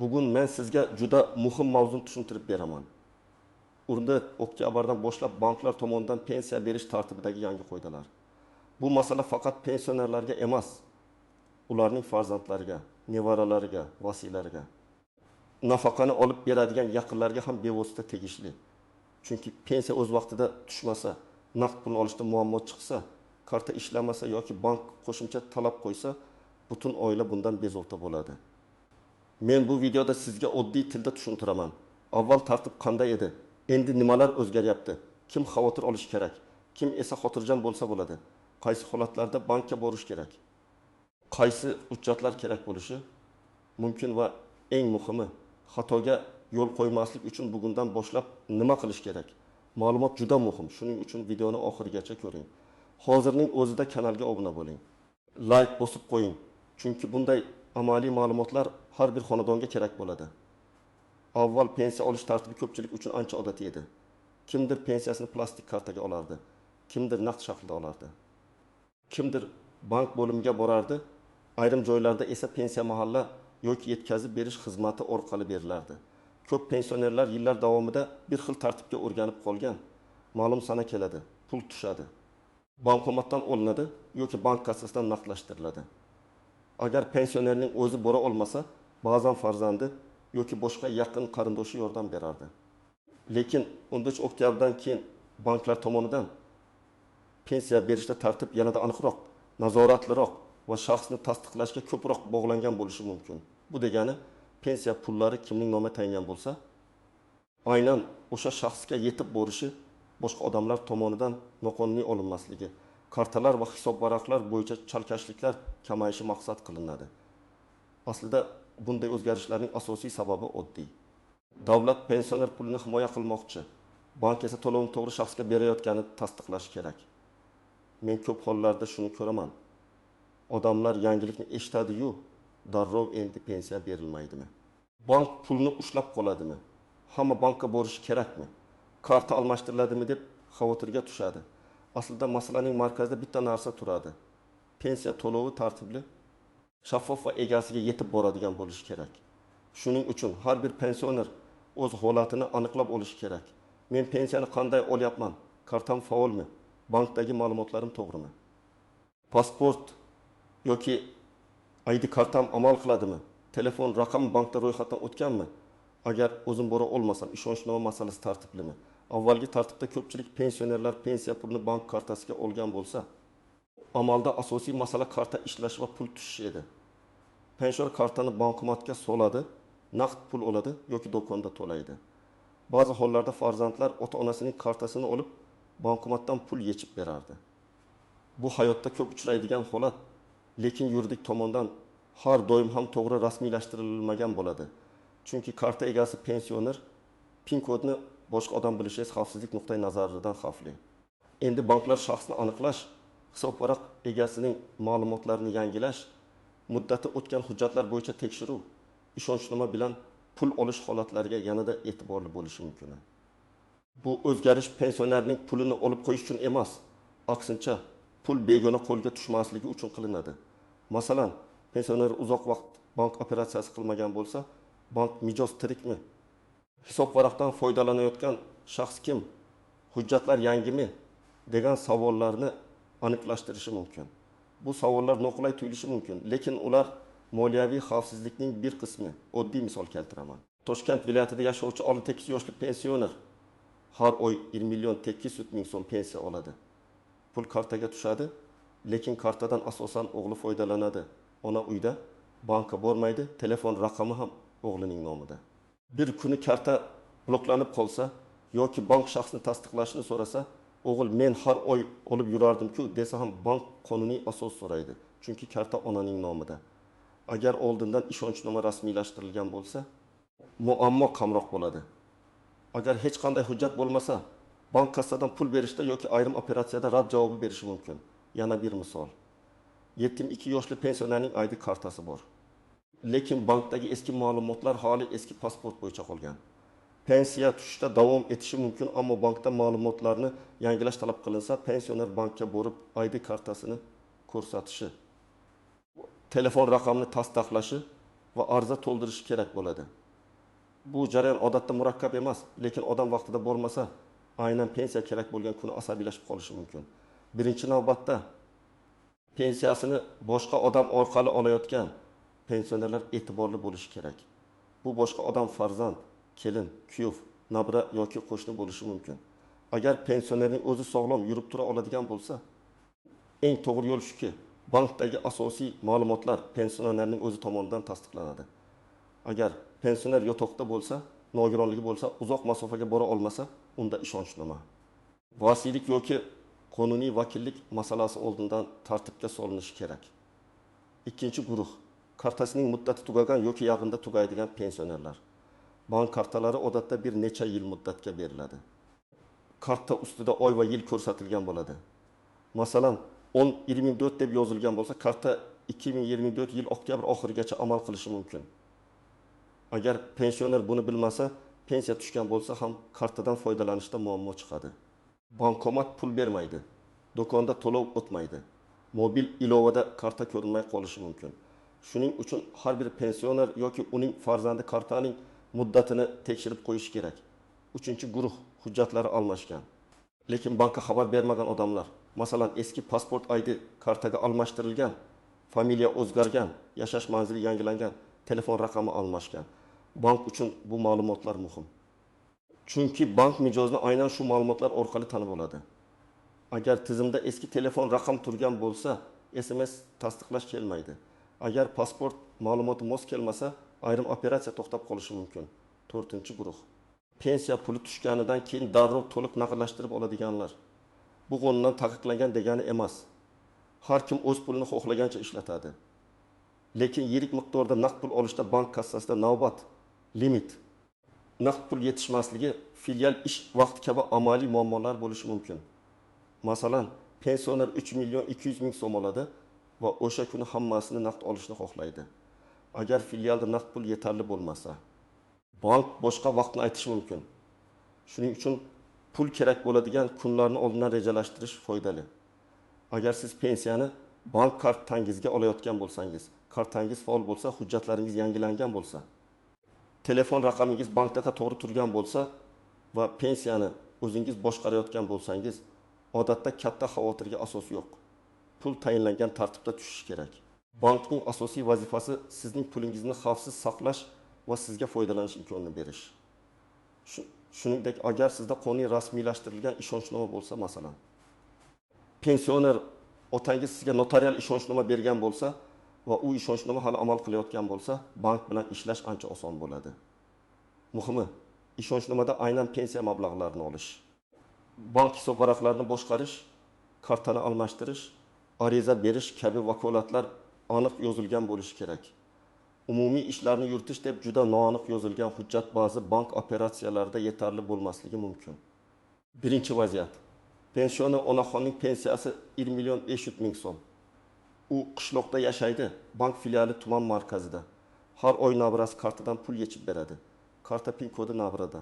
Bugun men sizga juda muhim mavzuni tushuntirib beraman. Unda oktyabrdan boshlab banklar tomonidan pensiya berish tartibidagi yangi qoidalar. Bu masala faqat pensionerlarga emas, ularning farzandlariga, nevaralariga, vasiylariga, nafaqani olib beradigan yaqinlarga ham bevosita tegishli. Chunki pensiya o'z vaqtida tushmasa, naqd pulni olishda muammo chiqsa, karta ishlamasa yoki bank qo'shimcha talab qo'ysa, butun oila bundan bezovta bo'ladi. Men bu videoda sizga oddiy tilda tushuntiraman. Avval tartib qanday edi? Endi nimalar o'zgaryapti? Kim xavotir olish kerak? Kim esa xotirjam bo'lsa bo'ladi? Qaysi holatlarda bankka borish kerak? Qaysi hujjatlar kerak bo'lishi mumkin va eng muhimi, xatoga yo'l qo'ymaslik uchun bugundan boshlab nima qilish kerak? Ma'lumot juda muhim. Shuning uchun videoni oxirigacha ko'ring. Hozirning o'zida kanalga obuna bo'ling. Like bosib qo'ying. Chunki bunday amaliy ma'lumotlar har bir xonadonga kerak bo'ladi. Avval pensiya olish tartibi ko'pchilik uchun ancha odatiy edi. Kimdir pensiyasini plastik kartaga olardi, kimdir naqd shaklda olardi. Kimdir bank bo'limiga borardi, ayrim joylarda esa pensiya mahalla yoki yetkazib berish xizmati orqali berilardi. Ko'p pensionerlar yillar davomida bir xil tartibga o'rganib qolgan. Ma'lum sana keladi, pul tushadi. Bankomatdan olinadi yoki bank kassasidan naqdlashtiriladi. Agar pensionerning o'zi bora olmasa, ba'zan farzandi yoki boshqa yaqin qarindoshi yordam berardi. Lekin 13 oktyabrdan keyin banklar tomonidan pensiya berishda tartib yanada aniqroq, nazoratliroq va shaxsni tasdiqlashga ko'proq bog'langan bo'lishi mumkin. Bu degani, pensiya pullari kimning nomiga tayinlangan bo'lsa, aynan o'sha shaxsga yetib borishi boshqa odamlar tomonidan noqonuniy olinmasligi, kartalar va hisob varaqlar bo'yicha chalkashliklar kamayishi maqsad qilinadi. Aslida bunday o'zgarishlarning asosiy sababi oddiy. Davlat pensioner pulini himoya qilmoqchi, bank esa to'lovni to'g'ri shaxsga berayotganini tasdiqlashi kerak. Men ko'p hollarda shuni ko'raman. Odamlar yangilikni eshitadi-yu, darrov endi pensiya berilmaydimi? Bank pulni ushlab qoladimi? Hamma bankka borishi kerakmi? Karta almashtiriladimi deb xavotirga tushadi. Aslida masalaning markazida bitta narsa turadi. Pensiya to'lovi tartibli, shaffof va egasiga yetib boradigan bo'lishi kerak. Shuning uchun har bir pensioner o'z holatini aniqlab olishi kerak. Men pensiyani qanday olyapman? Kartam faolmi? Bankdagi ma'lumotlarim to'g'rimi? Pasport yoki ID kartam amal qiladimi? Telefon raqami bankda ro'yxatdan o'tganmi? Agar o'zim bora olmasam, ishonchnoma masalasi tartiblimi? Avvalgi tartibda ko'pchilik pensionerlar pensiya pulini bank kartasiga olgan bo'lsa, amalda asosiy masala karta ishlash va pul tushish edi. Pensioner kartani bankomatga soladi, naqd pul oladi yoki do'konda to'laydi. Ba'zi hollarda farzandlar ota-onasining kartasini olib, bankomatdan pul yechib berardi. Bu hayotda ko'p uchraydigan holat, lekin yuridik tomondan har doim ham to'g'ri rasmiylashtirilmagan bo'ladi. Chunki karta egasi pensioner PIN kodni boshqa odam bilishi xavfsizlik nuqtai nazaridan xavfli. Endi banklar shaxsni aniqlash, hisob varaq egasining ma'lumotlarini yangilash, muddati o'tgan hujjatlar bo'yicha tekshiruv, ishonchnoma bilan pul olish holatlariga yanada e'tiborli bo'lishi mumkin. Bu o'zgarish pensionerning pulini olib qo'yish uchun emas, aksincha pul begona qo'lga tushmasligi uchun qilinadi. Masalan, pensioner uzoq vaqt bank operatsiyasi qilmagan bo'lsa, bank mijoz tirikmi? Hisob varaqdan foydalanayotgan shaxs kim? Hujjatlar yangimi? degan savollarni aniqlashtirishi mumkin. Bu savollar noqulay tuyulishi mumkin, lekin ular moliyaviy xavfsizlikning bir qismi. Oddiy misol keltiraman. Toshkent viloyatida yashovchi 68 yoshli pensioner har oy 20 million 800 ming so'm pensiya oladi. Pul kartaga tushadi, lekin kartadan asosan o'g'li foydalanadi. Ona uyda, bankka bormaydi, telefon raqami ham o'g'lining nomida. Bir kuni karta bloklanib qolsa yoki bank shaxsni tasdiqlashni so'rasa, o'g'il men har oy olib yurardim-ku desa ham bank qonuniy asos so'raydi. Chunki karta onaning nomida. Agar oldindan ishonchnoma rasmiylashtirilgan bo'lsa, muammo kamroq bo'ladi. Agar hech qanday hujjat bo'lmasa, bank kassadan pul berishda yoki ayrim operatsiyada rad javobi berishi mumkin. Yana bir misol. 72 yoshli pensionerning ID kartasi bor. Lekin bankdagi eski ma'lumotlar hali eski pasport bo'yicha qolgan. Pensiya tushishda davom etishi mumkin, ammo bankda ma'lumotlarni yangilash talab qilinsa, pensioner bankka borib ID kartasini ko'rsatishi, telefon raqamini tasdiqlashi va ariza to'ldirishi kerak bo'ladi. Bu jarayon odatda murakkab emas, lekin odam vaqtida bo'lmasa, aynan pensiya kerak bo'lgan kuni asabiylashib qolishi mumkin. Birinchi navbatda pensiyasini boshqa odam orqali olayotgan pensionerlar e'tiborli bo'lishi kerak. Bu boshqa odam farzand, kelin, kuyov, nabra yoki qo'shni bo'lishi mumkin. Agar pensionerning o'zi sog'lom yurib tura oladigan bo'lsa, eng to'g'ri yo'l shuki, bankdagi asosiy ma'lumotlar pensionerning o'zi tomonidan tasdiqlanadi. Agar pensioner yotoqda bo'lsa, nogironligi bo'lsa, uzoq masofaga bora olmasa, unda ishonchnoma. Vasiylik yoki qonuniy vakillik masalasi oldindan tartibga solinishi kerak. Ikkinchi guruh, kartasining muddati tugagan yoki yaqinda tugaydigan pensionerlar. Bank kartalari odatda bir necha yil muddatga beriladi. Karta ustida oy va yil ko'rsatilgan bo'ladi. Masalan, 10-24 deb yozilgan bo'lsa, karta 2024 yil oktyabr oxirigacha amal qilishi mumkin. Agar pensioner buni bilmasa, pensiya tushgan bo'lsa ham kartadan foydalanishda muammo chiqadi. Bankomat pul bermaydi. Do'konda to'lov o'tmaydi. Mobil ilovada karta ko'rinmay qolishi mumkin. Shuning uchun har bir pensioner yoki uning farzandi kartaning muddatini tekshirib qo'yishi kerak. Uchinchi guruh, hujjatlari almashgan. Lekin bankka xabar bermagan odamlar, masalan, eski pasport ID kartaga almashtirilgan, familiya o'zgargan, yashash manzili yangilangan, telefon raqami almashgan. Bank uchun bu ma'lumotlar muhim. Chunki bank mijozni aynan shu ma'lumotlar orqali tanib oladi. Agar tizimda eski telefon raqam turgan bo'lsa, SMS tasdiqlash kelmaydi. Agar pasport ma'lumoti mos kelmasa, ayrim operatsiya to'xtab qolishi mumkin. 4-guruh. Pensiya puli tushganidan keyin darrov to'liq naqdlashtirib oladiganlar. Bu qonundan taqiqlangan degani emas. Har kim o'z pulini xohlagancha ishlatadi. Lekin yirik miqdorda naqd pul olishda bank kassasida navbat, limit, naqd pul yetishmasligi, filial ish vaqti kabi amaliy muammolar bo'lishi mumkin. Masalan, pensioner 3.200.000 so'm oladi va o'sha kuni hammasini naqd olishni xohlaydi. Agar filialda naqd pul yetarli bo'lmasa, bank boshqa vaqtni aytishi mumkin. Shuning uchun pul kerak bo'ladigan kunlarni oldindan rejalashtirish foydali. Agar siz pensiyani bank kartangizga olayotgan bo'lsangiz, kartangiz faol bo'lsa, hujjatlaringiz yangilangan bo'lsa, telefon raqamingiz bankda to'g'ri turgan bo'lsa va pensiyani o'zingiz boshqarayotgan bo'lsangiz, odatda katta xavotirga asos yo'q. Pul tayinlangan tartibda tushishi kerak. Bankning asosiy vazifasi sizning pulingizni xavfsiz saqlash va sizga foydalanish imkonini berish. Shuningdek, agar sizda qonuniy rasmiylashtirilgan ishonchnoma bo'lsa, masalan, pensioner otangiz sizga notarial ishonchnoma bergan bo'lsa va u ishonchnoma hali amal qilayotgan bo'lsa, bank bilan ishlash ancha oson bo'ladi. Muhimi, ishonchnomada aynan pensiya mablag'larini olish, bank hisobvaraqlarini boshqarish, kartani almashtirish, ariza berish kabi vakolatlar aniq yozilgan bo'lishi kerak. Umumiy ishlarni yuritish deb juda noaniq yozilgan hujjat ba'zi bank operatsiyalarida yetarli bo'lmasligi mumkin. Birinchi vaziyat. Pensioner onaxonning pensiyasi 1.500.000 so'm. U qishloqda yashaydi, bank filiali tuman markazida. Har oy nabirasi kartadan pul yechib beradi. Karta pin kodi nabirada.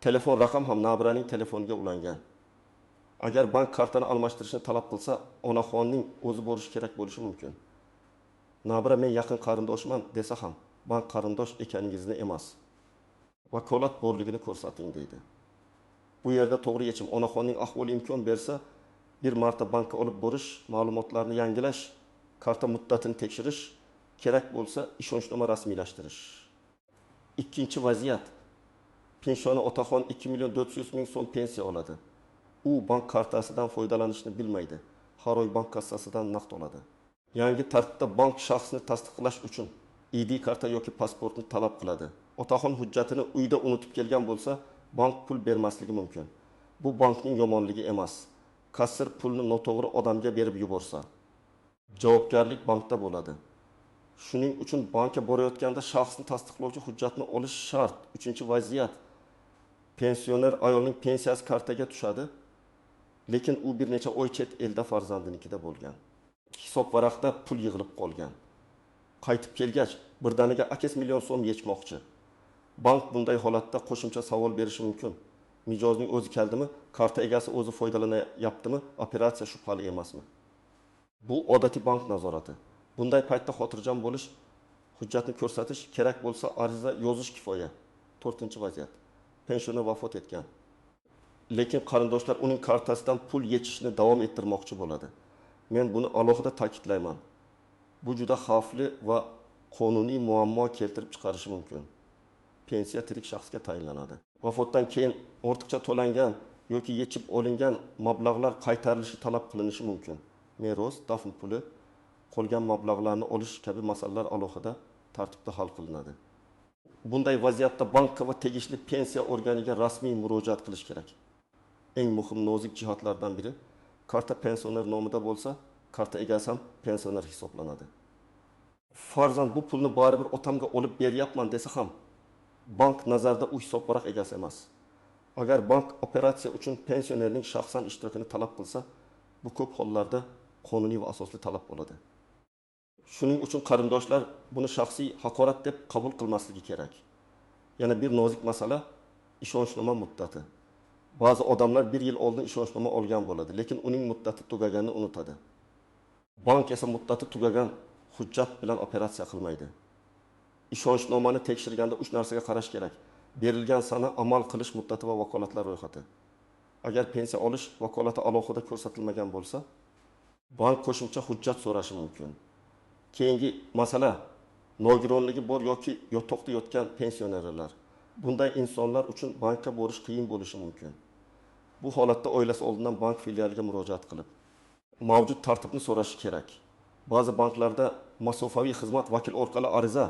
Telefon raqam ham nabiraning telefoniga ulangan. Agar bank kartani almashtirishni talab qilsa, onaxonning o'zi bo'lishi kerak bo'lishi mumkin. Nabira men yaqin qarindoshman desa ham, bank qarindosh ekaningizni emas, vakolat borligini ko'rsating deydi. Bu yerda to'g'ri yechim onaxonning ahvoli imkon bersa, bir marta bankka olib borish, ma'lumotlarni yangilash, karta muddatini tekshirish, kerak bo'lsa ishonchnoma rasmiylashtirish. Ikkinchi vaziyat. Pensioner otaxon 2.400.000 so'm pensiya oladi. U bank kartasidan foydalanishni bilmaydi. Har oy bank kassasidan naqd oladi. Yangi tartibda bank shaxsni tasdiqlash uchun ID karta yoki pasportni talab qiladi. Otaxon hujjatini uyda unutib kelgan bo'lsa, bank pul bermasligi mumkin. Bu bankning yomonligi emas. Kassir pulni noto'g'ri odamga berib yuborsa, javobgarlik bankda bo'ladi. Shuning uchun bankka borayotganda shaxsni tasdiqlovchi hujjatni olish shart. Uchinchi vaziyat. Pensioner ayolning pensiyasi kartaga tushadi, lekin u bir necha oy chet elda farzandinikida bo'lgan. Hisob varaqda pul yig'ilib qolgan. Qaytib kelgach, birdaniga 2 million so'm yechmoqchi. Bank bunday holatda qo'shimcha savol berishi mumkin. Mijozning o'zi keldimi, karta egasi o'zi foydalanyaptimi, operatsiya shubhali emasmi? Bu odatiy bank nazorati. Bunday paytda xotirjam bo'lish, hujjatni ko'rsatish kerak bo'lsa, ariza yozish kifoya. 4-vaziyat. Pensioner vafot etgan. Lekin qarindoshlar uning kartasidan pul yechishni davom ettirmoqchi bo'ladi. Men buni alohida ta'kidlayman. Bu juda xavfli va qonuniy muammo keltirib chiqarishi mumkin. Pensiya tirik shaxsga tayinlanadi. Vafotdan keyin ortiqcha to'langan yoki yechib olingan mablag'lar qaytarilishi talab qilinishi mumkin. Meros, dafn puli, qolgan mablag'larni olish kabi masalalar alohida tartibda hal qilinadi. Bunday vaziyatda bankka va tegishli pensiya organiga rasmiy murojaat qilish kerak. Eng muhim nozik jihatlardan biri, karta pensioner nomida bo'lsa, karta egasi ham pensioner hisoblanadi. Farzan bu pulni baribir otamga olib beryapman desa ham, bank nazarda u hisobvaraq egasi emas. Agar bank operatsiya uchun pensionerning shaxsan ishtirokini talab qilsa, bu ko'p hollarda qonuniy va asosli talab bo'ladi. Shuning uchun qarindoshlar buni shaxsiy haqorat deb qabul qilmasligi kerak. Yana bir nozik masala ishonchnoma muddati. Ba'zi odamlar 1 yil oldin ishonchnoma olgan bo'ladi, lekin uning muddati tugaganini unutadi. Bank esa muddati tugagan hujjat bilan operatsiya qilmaydi. Ishonchnomani tekshirganda 3 narsaga qarash kerak. Berilgan sana, amal qilish muddati va vakolatlar ro'yxati. Agar pensiya olish vakolati alohida ko'rsatilmagan bo'lsa, bank qo'shimcha hujjat so'rashi mumkin. Keyingi masala nogironligi bor yoki yotoqda yotgan pensionerlar. Bunday insonlar uchun bankka borish qiyin bo'lishi mumkin. Bu holatda oilasi oldindan bank filialiga murojaat qilib, mavjud tartibni so'rashi kerak. Ba'zi banklarda masofaviy xizmat vakil orqali ariza,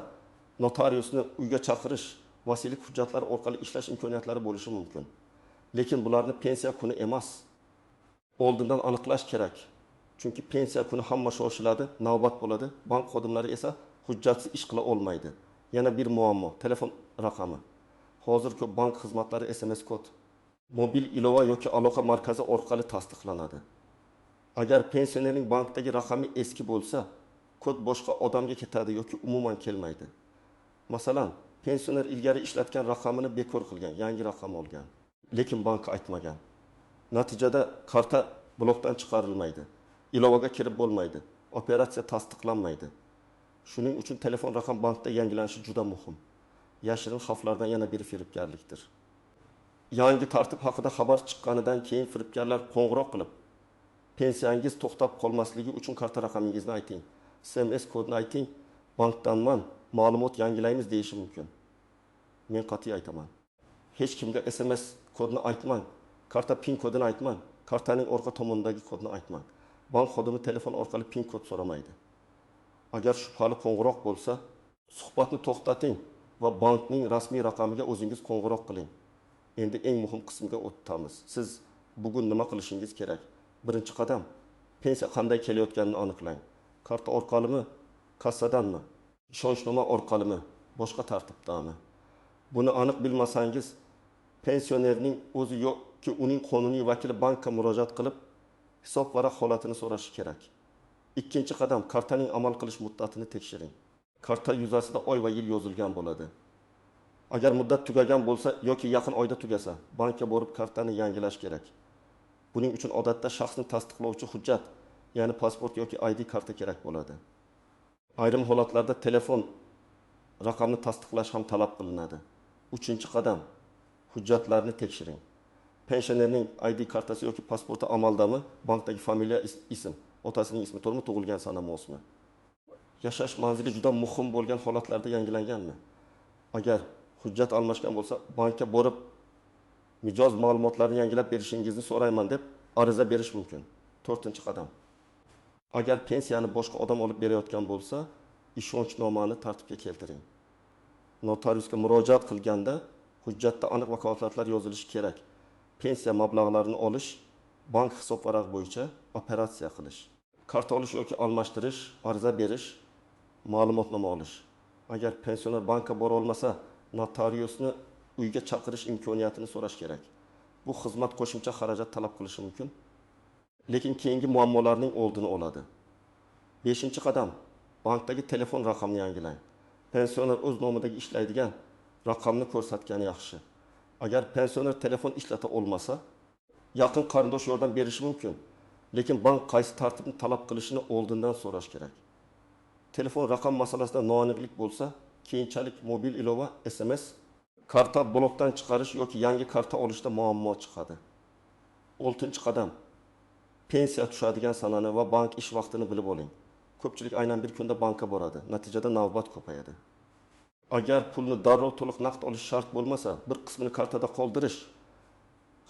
notariusni uyga chaqirish, vasiylik hujjatlari orqali ishlash imkoniyatlari bo'lishi mumkin. Lekin bularni pensiya kuni emas, oldindan aniqlash kerak. Chunki pensiya kuni hamma shoshiladi, navbat bo'ladi. Bank xodimlari esa hujjatsiz ish qila olmaydi. Yana bir muammo, telefon raqami. Hozir ko'p bank xizmatlari SMS kod, mobil ilova yoki aloqa markazi orqali tasdiqlanadi. Agar pensionerning bankdagi raqami eski bo'lsa, kod boshqa odamga ketadi yoki umuman kelmaydi. Masalan, pensioner ilgari ishlatgan raqamini bekor qilgan, yangi raqam olgan, lekin bank aytmagan. Natijada karta blokdan chiqarilmaydi. Ilovaga kirib bo'lmaydi. Operatsiya tasdiqlanmaydi. Shuning uchun telefon raqam bankda yangilanishi juda muhim. Yashirin xavflardan yana biri firibgarlikdir. Yangi tartib haqida xabar chiqqanidan keyin firibgarlar qo'ng'iroq qilib, pensiyangiz to'xtab qolmasligi uchun karta raqamingizni ayting, SMS kodini ayting, bankdanman, ma'lumot yangilaymiz deyishi mumkin. Men qat'iy aytaman. Hech kimga SMS kodini aytmang, karta PIN kodini aytmang, kartaning orqa tomonidagi kodni aytmang. Bank xodimi telefon orqali PIN kod so'ramaydi. Agar shubhali qo'ng'iroq bo'lsa, suhbatni to'xtating va bankning rasmiy raqamiga o'zingiz qo'ng'iroq qiling. Endi eng muhim qismga o'tamiz. Siz bugun nima qilishingiz kerak? Birinchi qadam, pensiya qanday kelayotganini aniqlang. Karta orqalimi, kassadanmi, ishonchnoma orqalimi, boshqa tartibdami? Buni aniq bilmasangiz, pensionerning o'zi yoki uning qonuniy vakili bankka murojaat qilib, hisob varaq holatini so'rashi kerak. Ikkinchi qadam, kartaning amal qilish muddatini tekshiring. Karta yuzasida oy va yil yozilgan bo'ladi. Agar muddat tugagan bo'lsa yoki yaqin oyda tugasa, bankka borib kartani yangilash kerak. Buning uchun odatda shaxsni tasdiqlovchi hujjat, ya'ni pasport yoki ID karta kerak bo'ladi. Ayrim holatlarda telefon raqamni tasdiqlash ham talab qilinadi. Uchinchi qadam, hujjatlarni tekshiring. Pensionerning ID kartasi yoki pasporti amaldami, bankdagi familiya, ism, otasining ismi to'g'rimi, tug'ilgan sana mavsumi. Yashash manzili juda muhim bo'lgan holatlarda yangilanganmi? Agar hujjat almashgan bo'lsa, bankka borib mijoz ma'lumotlarini yangilab berishingizni so'rayman deb ariza berish mumkin. 4-qadam. Agar pensiyani boshqa odam olib berayotgan bo'lsa, ishonchnomani tartibga keltiring. Notariusga murojaat qilganda hujjatda aniq vakolatlar yozilishi kerak. Pensiya mablag'larini olish, bank hisob varaq bo'yicha operatsiya qilish, karta olish yoki almashtirish, ariza berish, ma'lumotnoma olish. Agar pensioner bankka bora olmasa, notariusni uyga chaqirish imkoniyatini so'rash kerak. Bu xizmat qo'shimcha xarajat talab qilishi mumkin, lekin keyingi muammolarning oldini oladi. 5-qadam, bankdagi telefon raqamini yangilang. Pensioner o'z nomidagi ishlaydigan raqamni ko'rsatgani yaxshi. Agar pensioner telefon ishlata olmasa, yaqin qarindosh yordam berishi mumkin, lekin bank qaysi tartibni talab qilishini oldindan so'rash kerak. telefon raqam masalasida noaniqlik bo'lsa, keyinchalik mobil ilova, SMS, karta blokdan chiqarish yoki yangi karta olishda muammo chiqadi. 6-qadam. Pensiya tushadigan sanani va bank ish vaqtini bilib oling. Ko'pchilik aynan bir kunda bankka boradi. Natijada navbat ko'payadi. Agar pulni darrov to'liq naqd olish shart bo'lmasa, bir qismini kartada qoldirish,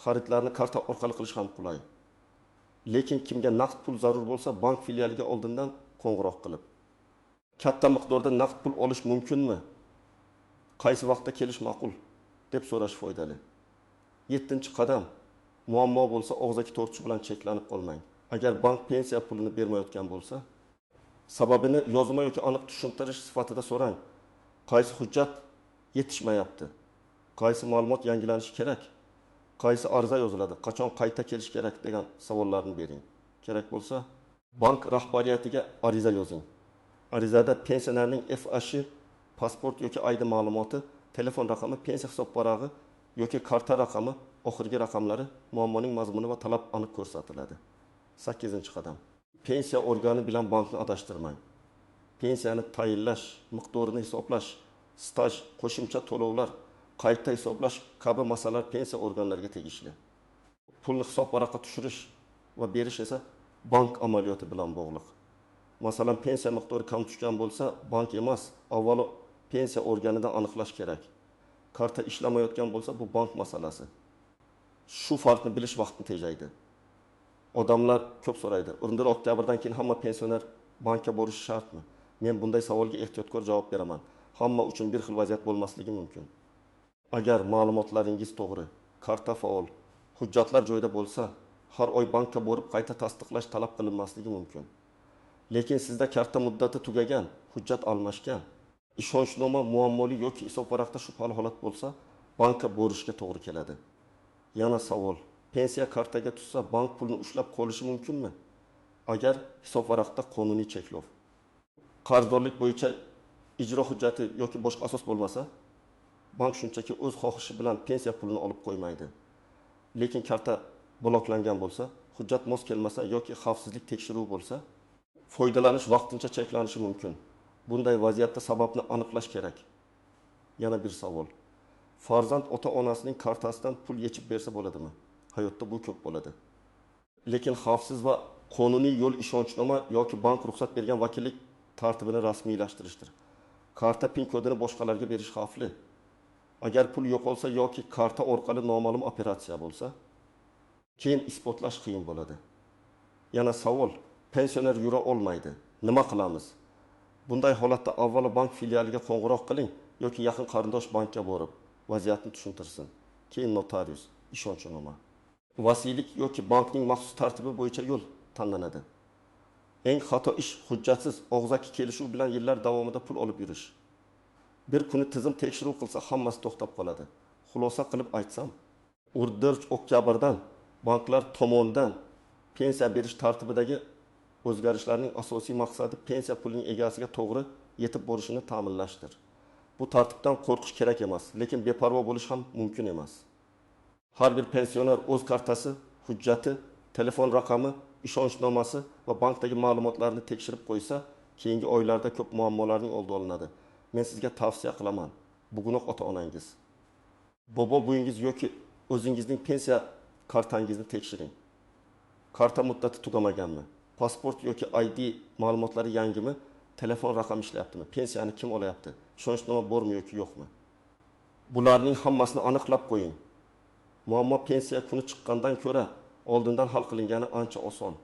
xaridlarni karta orqali qilish ham qulay. Lekin kimga naqd pul zarur bo'lsa, bank filialiga oldindan qo'ng'iroq qilib, katta miqdorda naqd pul olish mumkinmi? Qaysi vaqtda kelish ma'qul deb so'rash foydali. 7-qadam. Muammo bo'lsa, og'zaki tortish bilan cheklanib qolmang. Agar bank pensiya pulini bermayotgan bo'lsa, sababini yozma yoki aniq tushuntirish sifatida so'rang. Qaysi hujjat yetishmayapti? Qaysi ma'lumot yangilanishi kerak? Qaysi ariza yoziladi? Qachon qayta kelish kerak degan savollarni bering. Kerak bo'lsa, bank rahbariyatiga ariza yozing. Arizada pensionerning FH, pasport yoki ID ma'lumoti, telefon raqami, pensiya hisob parog'i yoki karta raqami, oxirgi raqamlari, muammoning mazmuni va talab aniq ko'rsatiladi. 8-qadam. Pensiya organi bilan bankni adashtirmang. Pensiyani tayinlash, miqdorini hisoblash, staj, qo'shimcha to'lovlar, qayta hisoblash kabi masalalar pensiya organlariga tegishli. Pulni hisob varaqqa tushirish va berish esa bank amaliyoti bilan bog'liq. Masalan, pensiya miqdori kam tushgan bo'lsa, bank emas, avvalo pensiya organidan aniqlash kerak. Karta ishlamayotgan bo'lsa, bu bank masalasi. Shu farqni bilish vaqtni tejaydi. Odamlar ko'p so'raydi. Unda oktyabrdan keyin hamma pensioner bankka borishi shartmi? Men bunday savolga ehtiyotkor javob beraman. Hamma uchun bir xil vaziyat bo'lmasligi mumkin. Agar ma'lumotlaringiz to'g'ri, karta faol, hujjatlar joyida bo'lsa, har oy bankka borib qayta tasdiqlash talab qilinmasligi mumkin. Lekin sizda karta muddati tugagan, hujjat almashgan, ishonchnoma muammoli yoki hisob varaqda shubhali holat bo'lsa, bankka borishga to'g'ri keladi. Yana savol: pensiya kartaga tushsa, bank pulni ushlab qolishi mumkinmi? Agar hisob varaqda qonuniy cheklov, qarzdorlik bo'yicha ijro hujjati yoki boshqa asos bo'lmasa, bank shunchaki o'z xohishi bilan pensiya pulini olib qo'ymaydi. Lekin karta bloklangan bo'lsa, hujjat mos kelmasa yoki xavfsizlik tekshiruvi bo'lsa, foydalanish vaqtincha cheklanishi mumkin. Bunday vaziyatda sababni aniqlash kerak. Yana bir savol: farzand ota-onasining kartasidan pul yechib bersa bo'ladimi? Hayotda bu ko'p bo'ladi. Lekin xavfsiz va qonuniy yo'l ishonchnoma yoki bank ruxsat bergan vakillik tartibini rasmiylashtirishdir. Karta pin kodini boshqalarga berish xavfli. Agar pul yo'qolsa yoki karta orqali noma'lum operatsiya bo'lsa, keyin isbotlash qiyin bo'ladi. Yana savol: pensioner yura olmaydi. Nima qilamiz? Bunday holatda avvalo bank filialiga qo'ng'iroq qiling yoki yaqin qarindosh bankka borib vaziyatni tushuntirsin. Keyin notarius, ishonchnoma, vasiylik yoki bankning maxsus tartibi bo'yicha yo'l tanlanadi. Eng xato ish hujjatsiz, og'zaki kelishuv bilan yillar davomida pul olib yurish. Bir kuni tizim tekshiruv qilsa, hammasi to'xtab qoladi. Xulosa qilib aytsam, 4-oktyabrdan banklar tomonidan pensiya berish tartibidagi o'zgarishlarning asosiy maqsadi pensiya pulining egasiga to'g'ri yetib borishini ta'minlashdir. Bu tartibdan qo'rqish kerak emas, lekin beparvo bo'lish ham mumkin emas. Har bir pensioner o'z kartasi, hujjati, telefon raqami, ishonchnomasi va bankdagi ma'lumotlarni tekshirib qo'ysa, keyingi oylarda ko'p muammolarning oldi olinadi. Men sizga tavsiya qilaman. Bugunoq ota-onangiz, bobo buyingiz yoki o'zingizning pensiya kartangizni tekshiring. Karta muddati tugamaganmi? Pasport yoki ID ma'lumotlari yangimi? Telefon raqami ishlayaptimi? Pensiyani kim olayapti? Ishonchnoma bormi yoki yo'qmi? Bularning hammasini aniqlab qo'ying. Muammo pensiya kuni chiqqandan ko'ra oldindan hal qilingani ancha oson.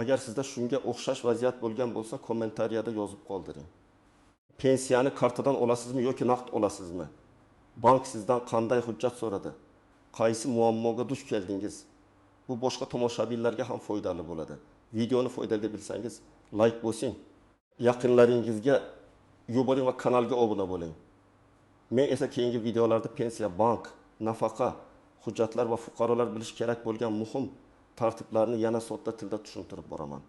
Agar sizda shunga o'xshash vaziyat bo'lgan bo'lsa, kommentariyada yozib qoldiring. Pensiyani kartadan olasizmi yoki naqd olasizmi? Bank sizdan qanday hujjat so'radi? Qaysi muammoga duch keldingiz? Bu boshqa tomoshabinlarga ham foydali bo'ladi. Videoni foydali deb bilsangiz, like bosing. Yaqinlaringizga yuboring va kanalga obuna bo'ling. Men esa keyingi videolarda pensiya, bank, nafaqa, hujjatlar va fuqarolar bilish kerak bo'lgan muhim tartiblarni yana sodda tilda tushuntirib boraman.